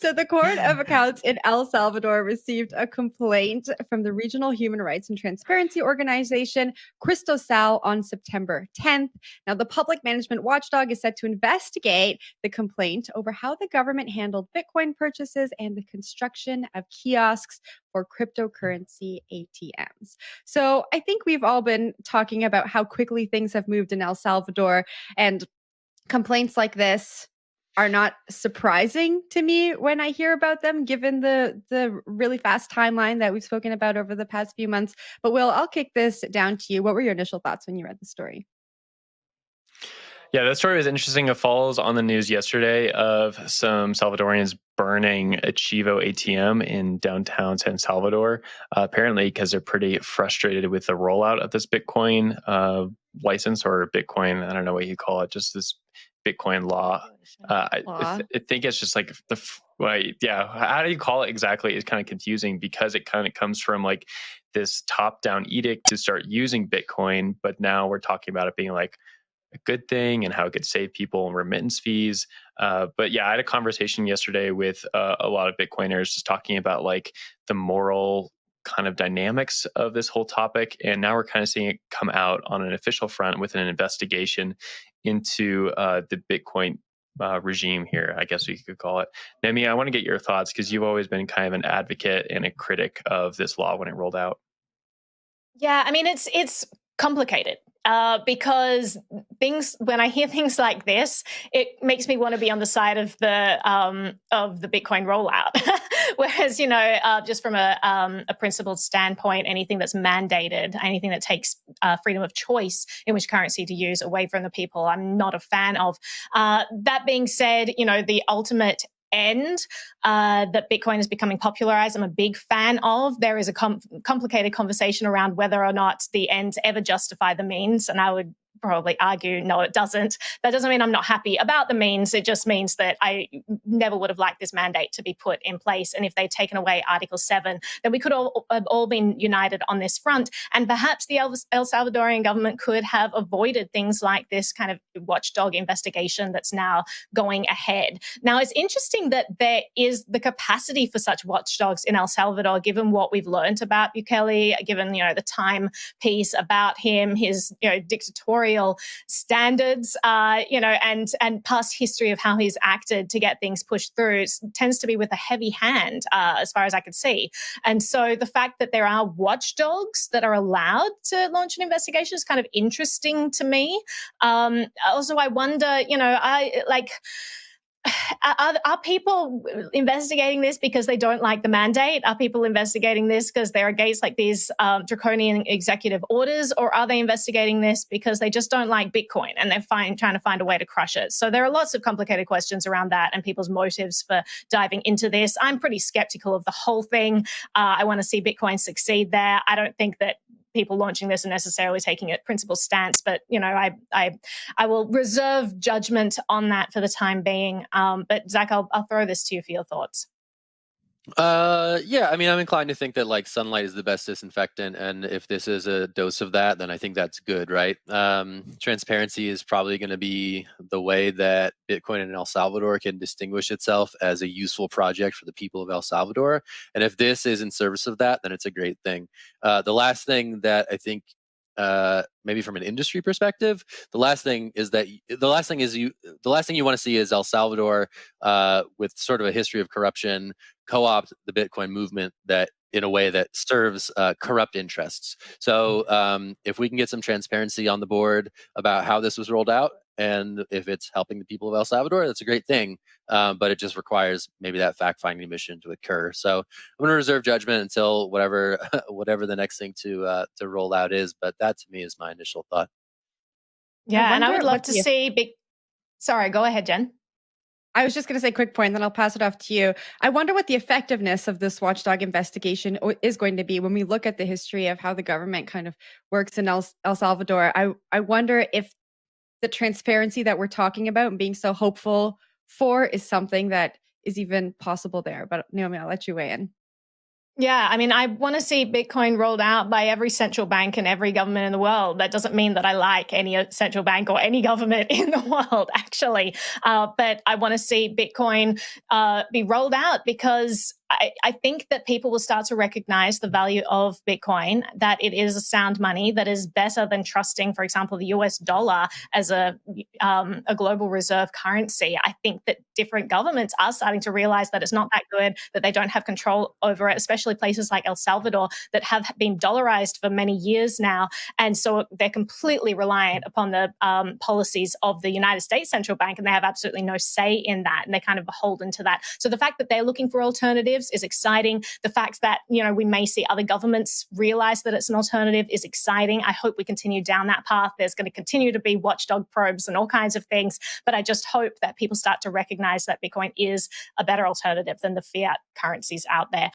So the Court of Accounts in El Salvador received a complaint from the Regional Human Rights and Transparency Organization, Cristosal, on September 10th. Now, the Public Management Watchdog is set to investigate the complaint over how the government handled Bitcoin purchases and the construction of kiosks for cryptocurrency ATMs. So I think we've all been talking about how quickly things have moved in El Salvador, and complaints like this are not surprising to me when I hear about them, given the really fast timeline that we've spoken about over the past few months. But Will, I'll kick this down to you. What were your initial thoughts when you read the story? Yeah, that story was interesting. It follows on the news yesterday of some Salvadorians burning a Chivo ATM in downtown San Salvador, apparently because they're pretty frustrated with the rollout of this Bitcoin license, or Bitcoin, I don't know what you call it, just this Bitcoin law. I think it's just like how do you call it exactly? It's kind of confusing because it kind of comes from like this top-down edict to start using Bitcoin, but now we're talking about it being like a good thing and how it could save people remittance fees. But yeah, I had a conversation yesterday with a lot of Bitcoiners just talking about like the moral kind of dynamics of this whole topic. And now we're kind of seeing it come out on an official front with an investigation into the Bitcoin regime here, I guess we could call it. Nemi, I want to get your thoughts because you've always been kind of an advocate and a critic of this law when it rolled out. Yeah, I mean, it's complicated because when I hear things like this, it makes me want to be on the side of the Bitcoin rollout. Whereas, just from a principled standpoint, anything that's mandated, anything that takes freedom of choice in which currency to use away from the people, I'm not a fan of. That being said, the ultimate end that Bitcoin is becoming popularized, I'm a big fan of. There is a complicated conversation around whether or not the ends ever justify the means, and I would probably argue, no, it doesn't. That doesn't mean I'm not happy about the means. It just means that I never would have liked this mandate to be put in place. And if they'd taken away Article 7, then we could have all been united on this front. And perhaps the El Salvadorian government could have avoided things like this kind of watchdog investigation that's now going ahead. Now, it's interesting that there is the capacity for such watchdogs in El Salvador, given what we've learned about Bukele, given, the time piece about him, his, dictatorial standards, and past history of how he's acted to get things pushed through tends to be with a heavy hand, as far as I could see. And so the fact that there are watchdogs that are allowed to launch an investigation is kind of interesting to me. Also, I wonder, are people investigating this because they don't like the mandate? Are people investigating this because they're against like these draconian executive orders? Or are they investigating this because they just don't like Bitcoin and they're trying to find a way to crush it? So there are lots of complicated questions around that and people's motives for diving into this. I'm pretty skeptical of the whole thing. I want to see Bitcoin succeed there. I don't think that people launching this are necessarily taking a principled stance, but I will reserve judgment on that for the time being. But Zach, I'll throw this to you for your thoughts. Yeah, I mean, I'm inclined to think that like sunlight is the best disinfectant, and if this is a dose of that, then I think that's good, right? Transparency is probably going to be the way that Bitcoin in El Salvador can distinguish itself as a useful project for the people of El Salvador. And if this is in service of that, then it's a great thing. The last thing that I think, maybe from an industry perspective, the last thing you want to see is El Salvador, with sort of a history of corruption, co-opt the Bitcoin movement that in a way that serves corrupt interests. So if we can get some transparency on the board about how this was rolled out, and if it's helping the people of El Salvador, that's a great thing. But it just requires maybe that fact-finding mission to occur. So I'm going to reserve judgment until whatever the next thing to roll out is. But that to me is my initial thought. Yeah, and I would love to see Sorry, go ahead, Jen. I was just going to say a quick point, then I'll pass it off to you. I wonder what the effectiveness of this watchdog investigation is going to be when we look at the history of how the government kind of works in El Salvador. I wonder if the transparency that we're talking about and being so hopeful for is something that is even possible there. But Naomi, I'll let you weigh in. Yeah, I mean, I want to see Bitcoin rolled out by every central bank and every government in the world. That doesn't mean that I like any central bank or any government in the world, actually. But I want to see Bitcoin be rolled out because I think that people will start to recognize the value of Bitcoin, that it is a sound money that is better than trusting, for example, the US dollar as a global reserve currency. I think that different governments are starting to realize that it's not that good, that they don't have control over it, especially places like El Salvador that have been dollarized for many years now. And so they're completely reliant upon the policies of the United States Central Bank, and they have absolutely no say in that, and they're kind of beholden to that. So the fact that they're looking for alternatives is exciting. The fact that, we may see other governments realize that it's an alternative is exciting. I hope we continue down that path. There's going to continue to be watchdog probes and all kinds of things, but I just hope that people start to recognize that Bitcoin is a better alternative than the fiat currencies out there.